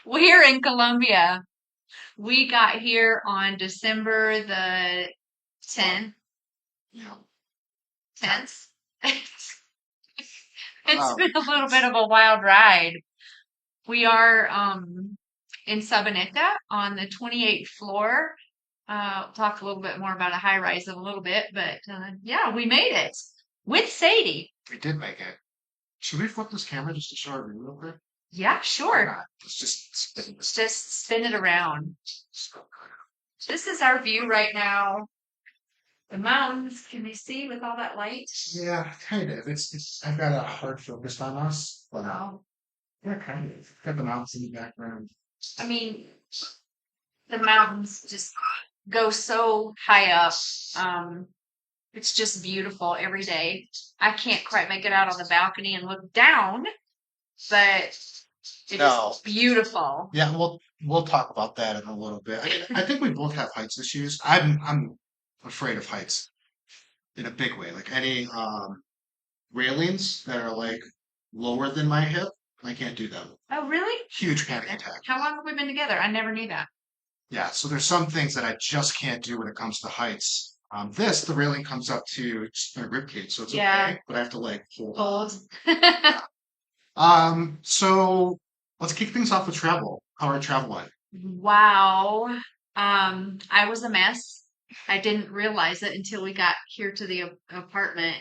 We're in Colombia. We got here on December the 10th. Yeah. 10th. It's Um, been a little bit of a wild ride. We are in Sabaneta on the 28th floor. We'll talk a little bit more about a high rise in a little bit, but yeah, we made it with Sadie. we did make it. Should we flip this camera just to show our view real quick? Yeah, Why sure. not? Let's just spin this. Just spin it around. This is our view right now. The mountains, can they see with all that light? Yeah, kind of. It's. I've got a hard focus on us, but Oh, yeah, kind of. Got the mountains in the background. I mean, the mountains just go so high up. Um, it's just beautiful every day. I can't quite make it out on the balcony and look down, but it No. is beautiful. Yeah, we'll talk about that in a little bit. I think we both have heights issues. I'm afraid of heights in a big way. Like any railings that are like lower than my hip, I can't do them. Oh, really? Huge panic attack. How long have we been together? I never knew that. Yeah, so there's some things that I just can't do when it comes to heights. The railing comes up to just my rib cage, so it's Yeah, okay, but I have to like hold on. old. Yeah. So let's kick things off with travel. How our travel went. Wow. I was a mess. I didn't realize it until we got here to the apartment.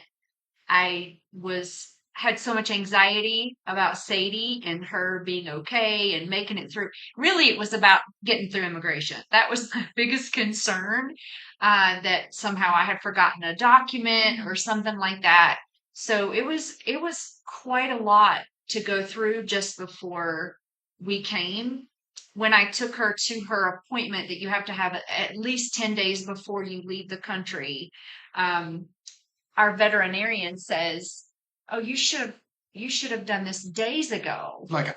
I was had so much anxiety about Sadie and her being okay and making it through. Really, it was about getting through immigration. That was my biggest concern, that somehow I had forgotten a document or something like that. So it was quite a lot to go through just before we came. When I took her to her appointment that you have to have at least 10 days before you leave the country, um, our veterinarian says, "Oh, you should have done this days ago." Like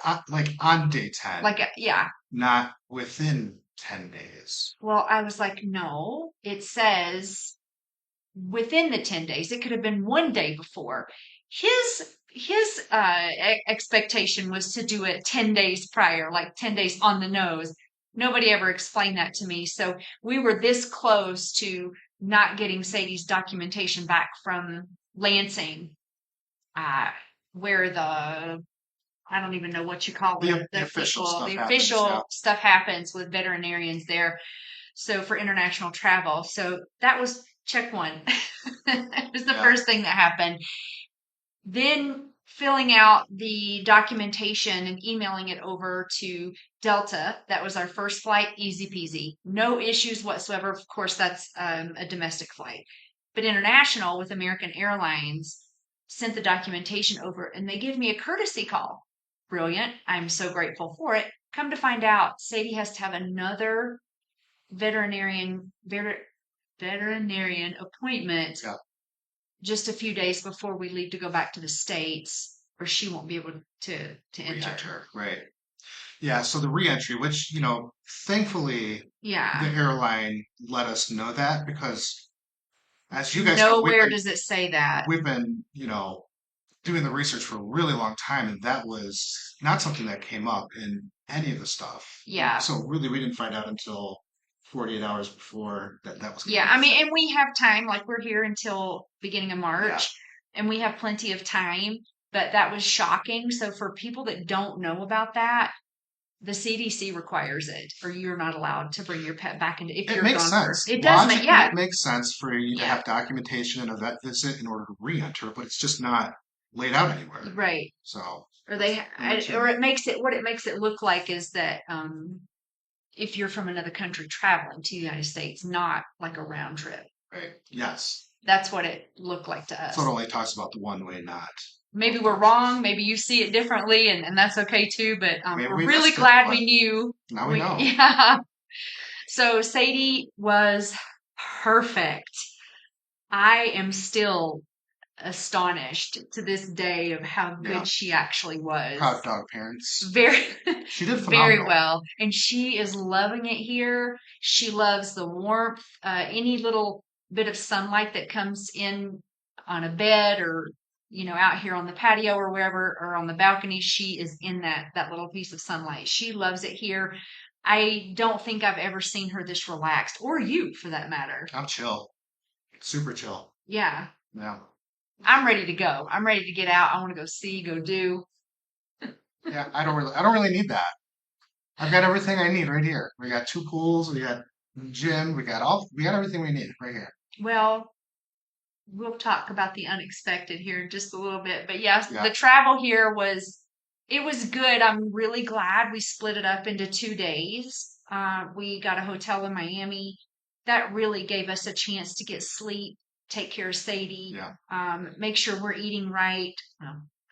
on day 10, Like, yeah. not within 10 days. Well, I was like, "No, it says within the 10 days. It could have been one day before." His expectation was to do it 10 days prior, like 10 days on the nose. Nobody ever explained that to me. So we were this close to not getting Sadie's documentation back from Lansing, uh, where I don't even know what you call it, The official stuff the happens, yeah. official stuff happens with veterinarians there. So for international travel. So that was check one. That was the Yeah. first thing that happened. Then filling out the documentation and emailing it over to Delta. That was our first flight, easy peasy. No issues whatsoever. Of course, that's a domestic flight. But international with American Airlines, sent the documentation over and they give me a courtesy call. Brilliant. I'm so grateful for it. Come to find out, Sadie has to have another veterinarian veterinarian appointment Yeah. just a few days before we leave to go back to the States, or she won't be able to enter. Re-enter, right. Yeah, so the re-entry, which, thankfully the Yeah. airline let us know that because as you guys know, Nowhere does it say that. we've been, doing the research for a really long time, and that was not something that came up in any of the stuff. Yeah. So really, we didn't find out until 48 hours before that was going to Yeah. be I a mean, thing. and we have time, like we're here until beginning of Yeah. March, and we have plenty of time, but that was shocking. So for people that don't know about that, the CDC requires it, or you're not allowed to bring your pet back into if It you're makes gone for sense. it does make Logically, yeah. it makes sense for you to Yeah. have documentation and a vet visit in order to re-enter, but it's just not laid out anywhere. Right. So Or unfortunate. it makes it what it makes it look like is that if you're from another country traveling to the United States, not like a round trip. Right. Yes. That's what it looked like to us. So it only talks about the one way, not Maybe both we're directions. wrong. Maybe you see it differently, and that's okay too. But Maybe we're we really missed it, glad but we knew. now we know. Yeah. So Sadie was perfect. I am still astonished to this day of how Yeah. good she actually was. Proud dog parents. Very, She did very phenomenal. well. And she is loving it here. She loves the warmth, any little bit of sunlight that comes in on a bed or out here on the patio or wherever, or on the balcony, she is in that little piece of sunlight. She loves it here. I don't think I've ever seen her this relaxed, or you for that matter. I'm chill, super chill. Yeah. Yeah. I'm ready to go. I'm ready to get out. I want to go see, go do. Yeah, I don't really need that. I've got everything I need right here. We got two pools, we got gym, we got everything we need right here. Well, we'll talk about the unexpected here in just a little bit. But yes, Yeah. the travel here it was good. I'm really glad we split it up into 2 days. We got a hotel in Miami. That really gave us a chance to get sleep, take care of Sadie, Yeah. make sure we're eating right,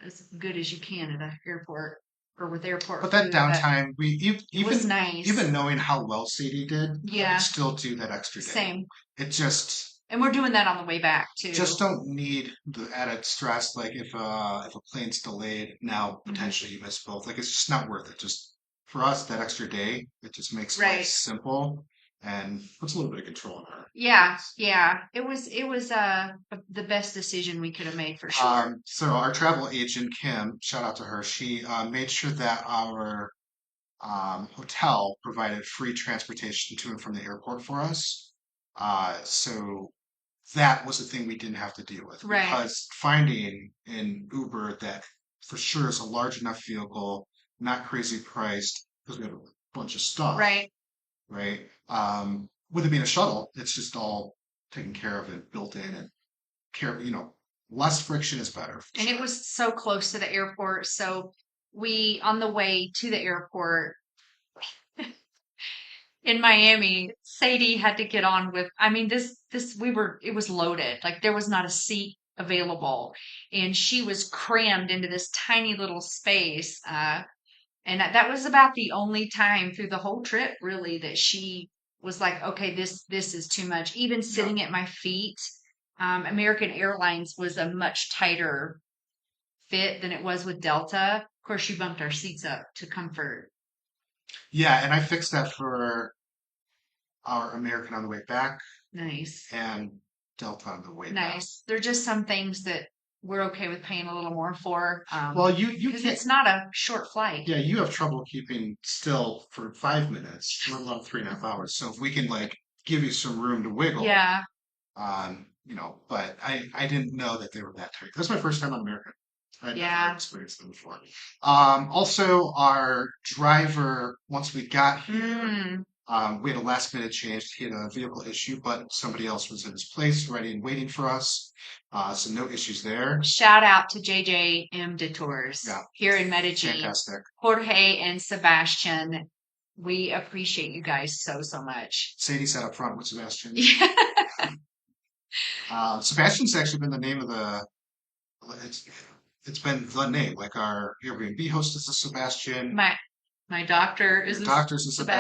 as good as you can at an airport or with airport But that food. But downtime, it was even nice. knowing how well Sadie did, we Yeah, still do that extra day. same. It just And we're doing that on the way back too. don't need the added stress. Like if a plane's delayed, now Mhm. potentially you miss both. Like it's just not worth it. Just for us, that extra day, it just makes life Right. simple and puts a little bit of control in our Yeah, hands. yeah. It was the best decision we could have made for sure. So our travel agent Kim, shout out to her. She made sure that our hotel provided free transportation to and from the airport for us. So that was the thing we didn't have to deal with Right, because finding an Uber that for sure is a large enough vehicle, not crazy priced, because we have a bunch of stuff, right. right? With it being a shuttle, it's just all taken care of and built in and less friction is better for And it sure. was so close to the airport. So on the way to the airport in Miami, Sadie had to get on with, I mean, it was loaded. Like there was not a seat available. And she was crammed into this tiny little space. And that was about the only time through the whole trip, really, that she was like, okay, this is too much. Even Yeah. sitting at my feet, American Airlines was a much tighter fit than it was with Delta. Of course, she bumped our seats up to comfort. Yeah, and I fixed that for our American on the way back Nice, and Delta on the way down. nice. There are just some things that we're okay with paying a little more for, Well, you because can't. it's not a short flight. Yeah, you have trouble keeping still for 5 minutes, let alone 3.5 hours. So if we can like give you some room to wiggle, Yeah. but I didn't know that they were that tight. That's my first time on American. I'd never Yeah. experienced them before. Also, our driver, once we got here, Mm. we had a last minute change. He had a vehicle issue, but somebody else was in his place, ready and waiting for us. So no issues there. Shout out to JJM Detours Yeah, here in Medellin. fantastic. Jorge and Sebastian. We appreciate you guys so, so much. Sadie sat up front with Sebastian. Yeah. Sebastian's actually been the name of the. It's it's been the name. Like our Airbnb hostess is Sebastian. My doctor is Your doctor's is Sebastian. Sebastian.